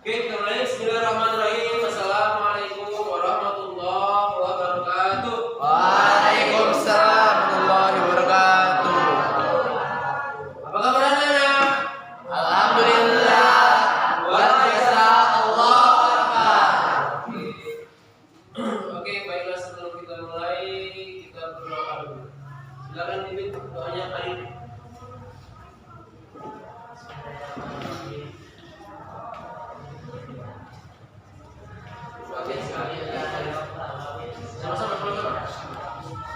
Oke, kita mulai. Bismillahirrahmanirrahim. Assalamualaikum warahmatullahi wabarakatuh. Waalaikumsalam warahmatullahi wabarakatuh. Apa kabar anak-anak? Alhamdulillah. Luar biasa Allah Akbar. Oke, baiklah, sebelum kita mulai kita berdoa dulu. Silakan dipimpin doanya kali ini. Oke, sekali ya. Sama-sama, sama-sama.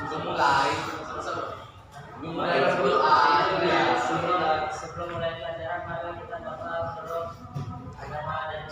Belum mulai. Sama-sama. Belum mulai berdoa. Sebelum mulai pelajaran, mari kita doa terus agama dan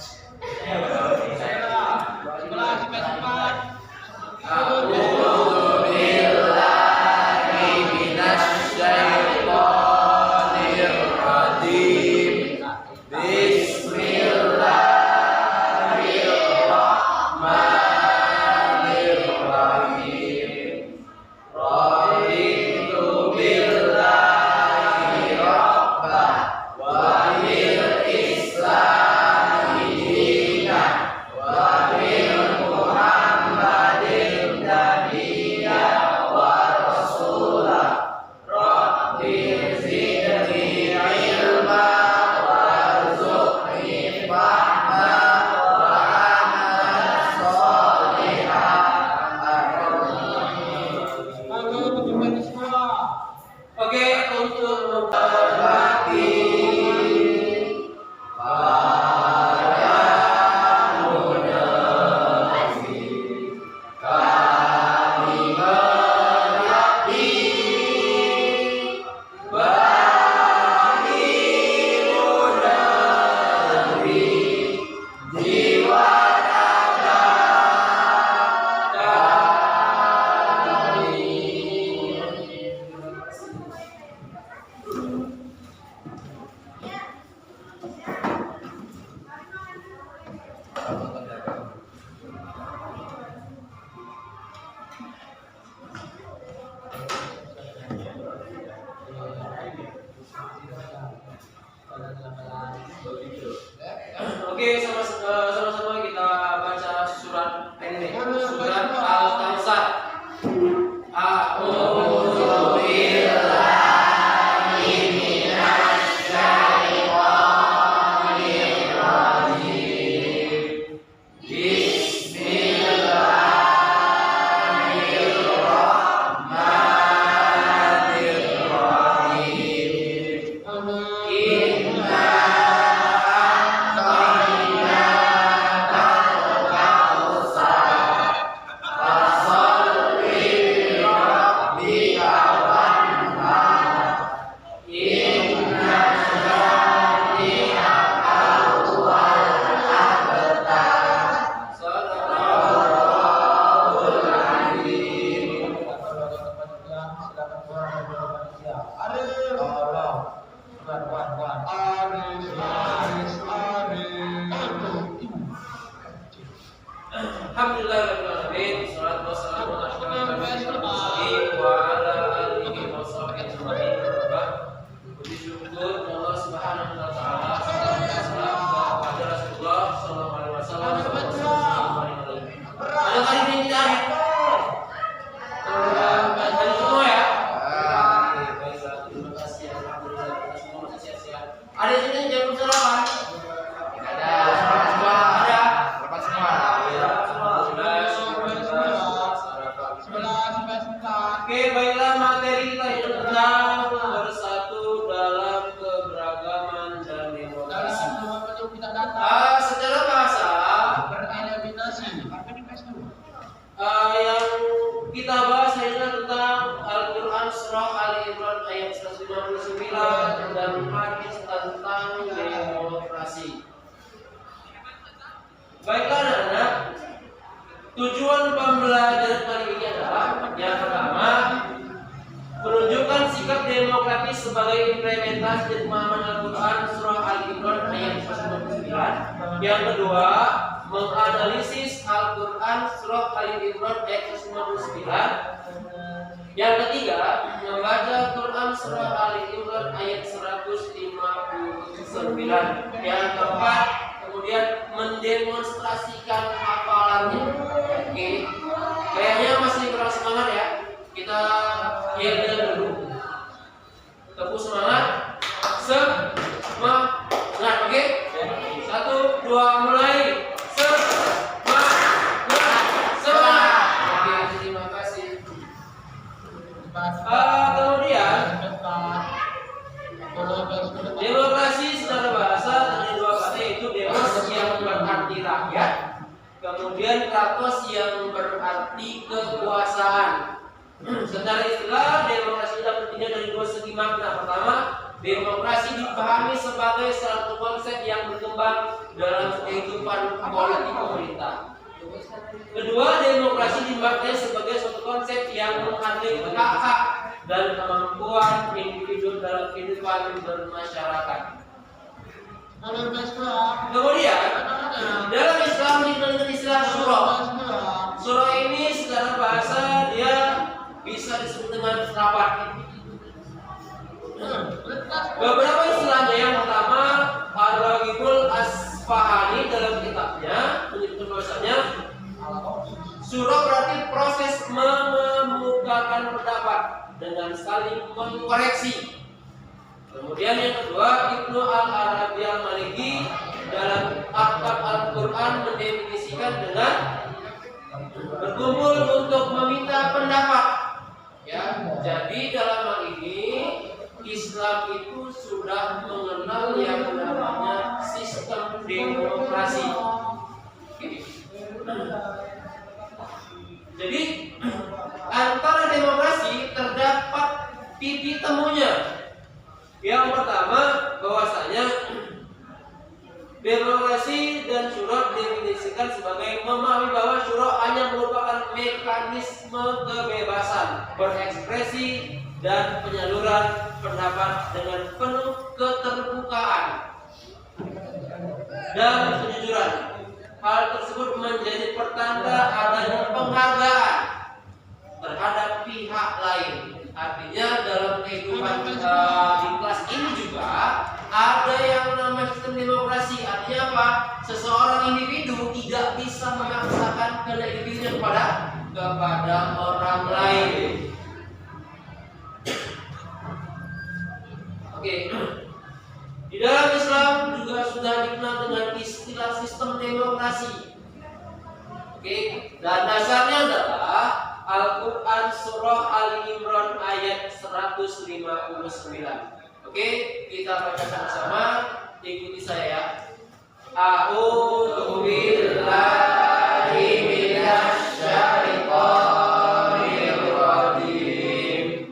Oke, untuk memperbagi Oke, sama-sama kita baca surat ini. Surat Al-Kausar. A'udzu billahi minasy syaithanir rajim. Bismillahirrahmanirrahim. Alhamdulillahirrahmanirrahim. Salatu wassalamu ala asyrofil mursalin wa ala alihi wa sahbihi ajma'in. Puji syukur Allah Subhanahu wa taala. Salam kepada Rasulullah sallallahu alaihi wasallam. Ada kali ini kita ada semua ya. Baiklah, terima kasih. Alhamdulillah kita semua masih sehat-sehat. Ada di sini jam sarapan? Ada. Selamat semua. Oke, baiklah, materi kita itu tentang bersatu dalam keberagaman dan demokrasi. Secara bahasa, yang kita bahas adalah tentang Al-Quran surah Ali Imran ayat 159 dan hadis tentang demokrasi. Baiklah anak-anak, tujuan pembelajaran kali ini adalah yang pertama, menunjukkan sikap demokratis sebagai implementasi dari pemahaman Al-Quran surah Al-Imran ayat 159. Yang kedua, menganalisis Al-Quran surah Al-Imran ayat 159. Yang ketiga, membaca Quran surah Al-Imran ayat 159. Yang keempat, kemudian mendemonstrasikan hafalannya. Oke, kayaknya masih kurang semangat ya. Kita yel dulu. Tepuk semangat. Semangat. Oke. 1, 2, mulai. Kemudian demokrasi secara bahasa dengan dua kata yaitu demos yang berarti rakyat, kemudian kratos yang berarti kekuasaan. Secara istilah demokrasi dapat terdiri dari dua segi makna. Pertama, demokrasi dipahami sebagai suatu konsep yang berkembang dalam kehidupan politik pemerintah. Kedua, demokrasi dimaknai sebagai suatu konsep yang menghargai hak-hak dan kemampuan individu dalam kehidupan bermasyarakat. Kemudian, dalam Islam dikenal istilah syuro. Syuro ini secara bahasa dia bisa disebut dengan rapat. Beberapa istilahnya, yang pertama, Ar-Raghibul Asfahani dalam kitabnya menyebutkan bahwasanya syuro berarti proses mengemukakan pendapat dengan saling mengkoreksi. Kemudian yang kedua, Ibnu Al-Arabi Al-Maliki dalam Aktab Al-Quran mendefinisikan dengan berkumpul untuk meminta pendapat. Ya, jadi dalam hal ini Islam itu sudah mengenal yang namanya sistem demokrasi. Jadi antara demokrasi terdapat titik temunya. Yang pertama, bahwasanya demokrasi dan syuro didefinisikan sebagai memahami bahwa syuro hanya merupakan mekanisme kebebasan berekspresi dan penyaluran pendapat dengan penuh keterbukaan dan kejujuran. Hal tersebut menjadi pertanda adanya penghargaan terhadap pihak lain. Artinya dalam kehidupan di kelas ini juga ada yang namanya sistem demokrasi. Artinya apa? Seseorang individu tidak bisa memaksakan kehendak individunya kepada orang lain. Oke. Di dalam Islam juga sudah dikenal dengan istilah sistem demokrasi. Oke, dan dasarnya adalah Al-Quran Surah Ali Imran ayat 159. Oke, kita baca sama-sama. Ikuti saya. A'udzu billahi minasy syaithanir rajim.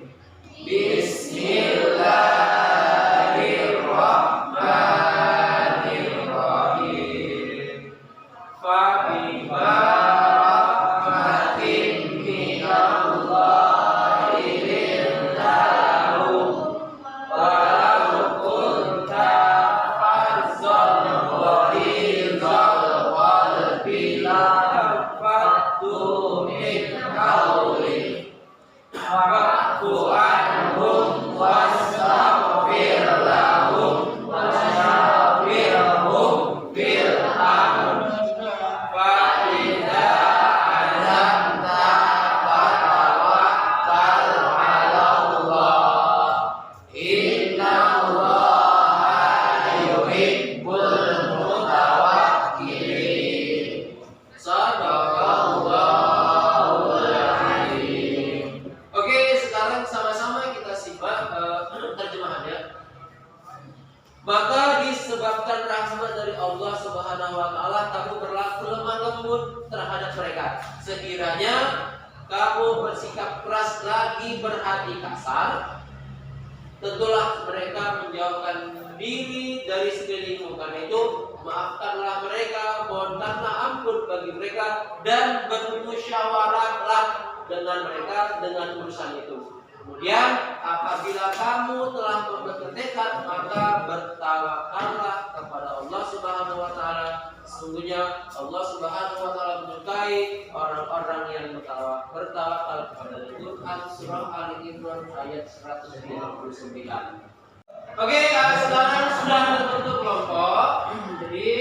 Bismillahirrahmanirrahim. Fabima maka disebabkan rahmat dari Allah Subhanahu wa taala kamu berlaku lemah lembut terhadap mereka. Sekiranya kamu bersikap keras lagi berhati kasar, tentulah mereka menjauhkan diri dari sekelilingmu. Karena itu maafkanlah mereka, mohonkanlah ampun bagi mereka, dan bermusyawarahlah dengan mereka dengan urusan itu. Kemudian apabila kamu telah membuat tekad, maka bertawakallah kepada Allah Subhanahu wa taala. Sesungguhnya Allah Subhanahu wa taala menyukai orang-orang yang bertawakal kepada Tuhan. Surah Ali Imran ayat 139. Oke, sekarang sudah terbentuk kelompok. Jadi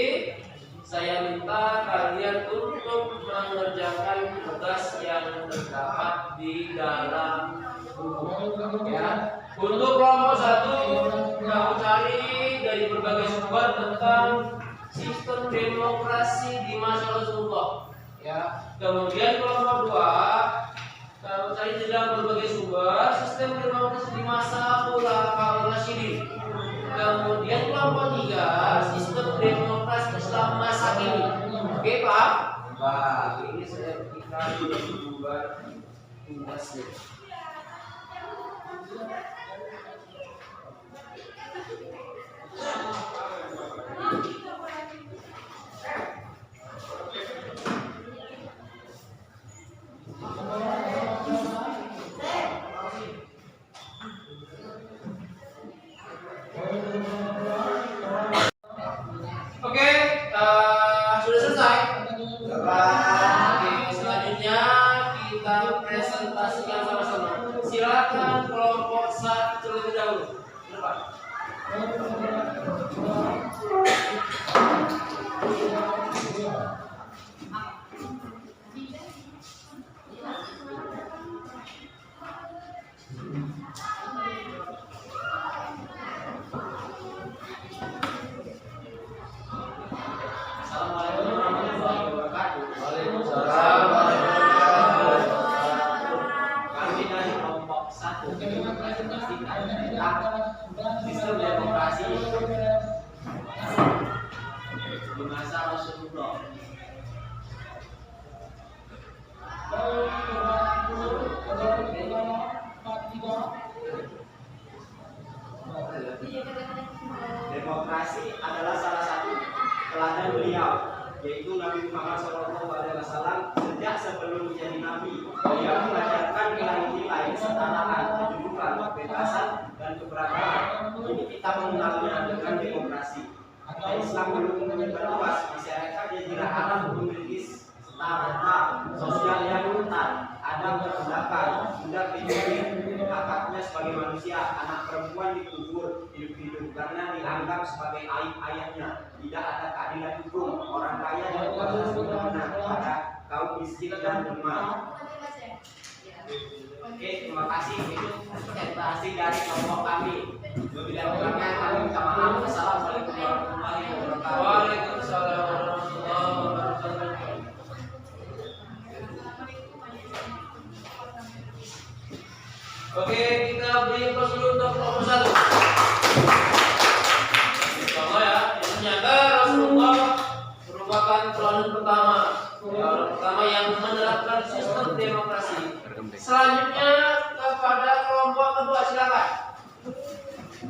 saya minta meminta kalian untuk mengerjakan tugas yang terdapat di dalam buku. Ya. Untuk kelompok 1, kamu cari dari berbagai sumber tentang sistem demokrasi di masa Rasulullah. Ya. Kemudian kelompok 2, kamu cari di dalam berbagai sumber sistem demokrasi di masa Khulafaur Rasyidin. Kemudian kelompok 3, sistem demokrasi Islam masa kini. Oke, Pak? Pak, ini saya berikan membuat tugasnya. Oke, sudah selesai. Oke, selanjutnya kita presentasikan sama-sama. Silakan kelompok 1 terlebih dahulu. Depan. Assalamualaikum warahmatullahi wabarakatuh. Waalaikumsalam warahmatullahi wabarakatuh. Kami dari kelompok 1 mempresentasikan tentang sistem demokrasi di masa Rasulullah. Demokrasi adalah salah satu teladan beliau, yaitu Nabi Muhammad SAW. Sejak sebelum menjadi nabi, beliau mengajarkan nilai-nilai kesetaraan, kejujuran, kebebasan, dan keberagaman. Ini kita mengenalnya dengan demokrasi. Islam mendukung penyebaran luas masyarakat Jazirah Arab memiliki standar sosial yang ketat, ada perbudakan, budak diculik, hak-haknya sebagai manusia, anak perempuan dikubur hidup-hidup karena dianggap sebagai aib ayahnya, tidak ada keadilan hukum, orang kaya dihukum semena-mena, ada kaum miskin dan lemah. Oke, terima kasih. Itu presentasi dari kelompok kami. Bila kurangnya kami minta maaf. Assalamualaikum warahmatullahi wabarakatuh. Waalaikumsalam warahmatullahi wabarakatuh. Oke, kita beri prosedur untuk kelompok 1. Pertama ya, ternyata Rasulullah merupakan teladan pertama. Ya, orang pertama yang menerapkan sistem demokrasi. Selanjutnya kepada kelompok kedua, silakan. Silakan.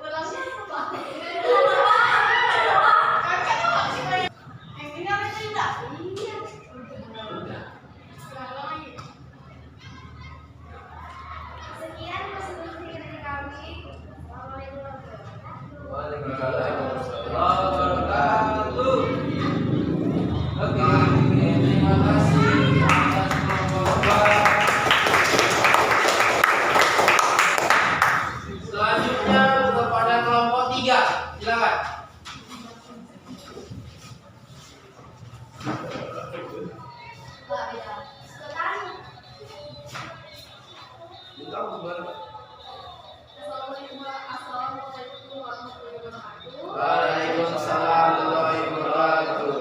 Ulangnya apa? wabarakatuh. Oke, terima kasih atas kelompok. Selanjutnya kepada kelompok 3, silakan. Waalaikumsalam warahmatullahi wabarakatuh.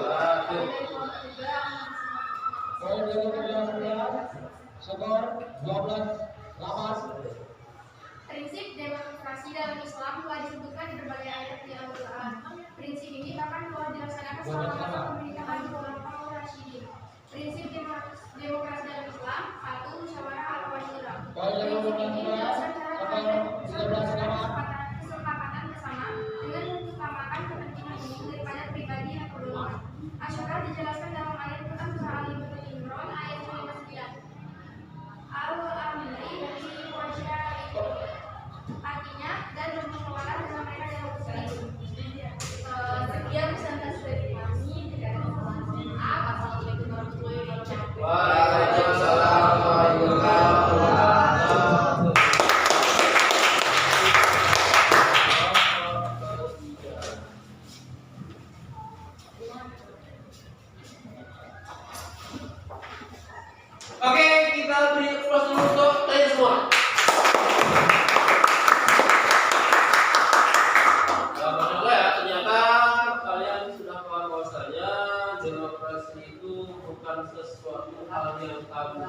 Prinsip demokrasi dalam Islam telah disebutkan di berbagai ayat di Al-Quran. Prinsip ini bahkan telah dilaksanakan selama masa pemerintahan Khulafaur Rasyidin. Prinsip demokrasi dalam Islam, 1. Musyawarah al-Mufassirah. Prinsip ini menjelaskan cara kesepakatan bersama dengan mengutamakan kepentingan umum daripada pribadi yang kedua. Asyara dijelaskan dalam ayat Quran surah Al-Imran ayat 59. Al-Amri dari wajah itu artinya dan bermusyawarah dengan mereka yang muslim. Sekian pesan dari kami. Assalamualaikum warahmatullahi wabarakatuh. Waalaikumsalam warahmatullahi wabarakatuh. Oke, kita beri applause dulu untuk kalian semua. Alhamdulillah ya, ternyata kalian sudah paham bahwasanya demokrasi itu bukan sesuatu hal yang tabu.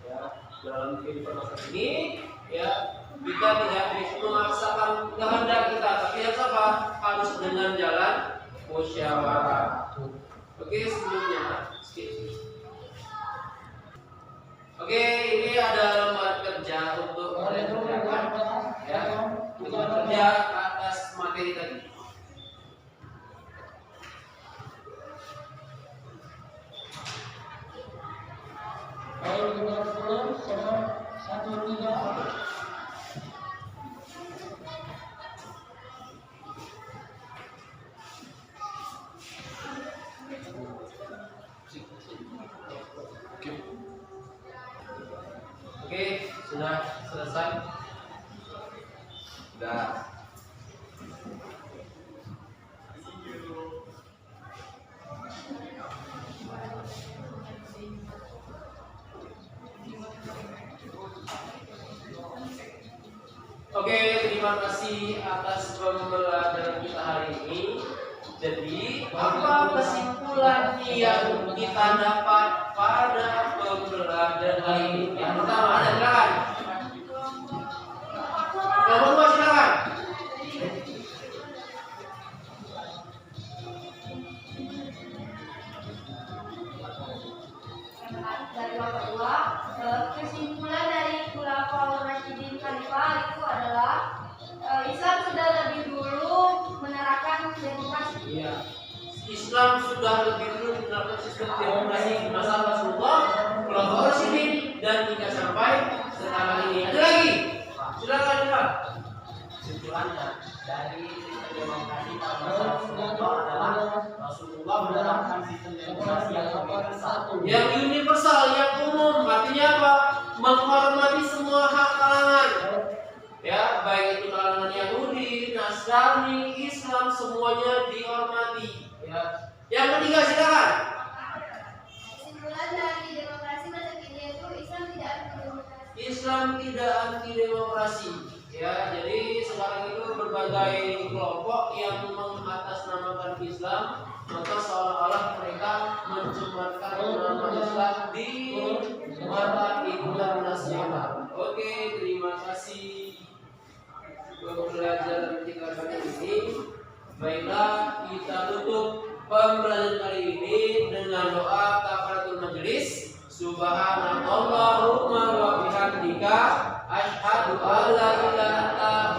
Ya, dalam kehidupan masa ini, ya kita tidak bisa memaksakan kehendak kita, tapi harus apa? Harus dengan jalan musyawarah. Oke, sebelumnya skip. Oke, ini ada lembar kerja untuk kalian kerjakan, ya. Lembar kerja atas materi tadi. Oke, sudah selesai. Sudah. Oke, terima kasih atas pembelajaran kita hari ini. Jadi, apa kesimpulan yang kita dapat pada pembelajaran hari ini? Yang pertama, ada silakan. Nomor 2 silakan. Dari nomor 2, kesimpulan dari Khulafaur Rasyidin Khalifah itu adalah Islam sudah lebih dulu menerapkan demokrasi. Iya. Islam sudah lebih dulu menerapkan sistem demokrasi di masa Rasulullah, Khulafaur Rasyidin, dan hingga sampai sekarang ini. Ada lagi? Silakan Pak. Kesimpulannya dari sistem demokrasi pada masa Rasulullah adalah Rasulullah menerapkan sistem demokrasi yang universal. Yang universal, yang umum, artinya apa? Menghormati semua hak kalangan. Ya, baik itu kalangan Yahudi, Nasrani, Islam, semuanya dihormati. Ya. Yang ketiga silakan. Kesimpulan dari demokrasi masa kini itu Islam tidak anti demokrasi. Islam tidak anti demokrasi. Ya, jadi sekarang itu berbagai kelompok yang mengatasnamakan Islam, maka seolah-olah mereka mencemarkan nama Islam di mata Islam nasional. Oke, terima kasih pembelajaran kita kali ini. Baiklah, kita tutup pembelajaran kali ini dengan doa kafaratul majelis. Subhanallahumma wa bihamdika asyhadu an la ilaha illa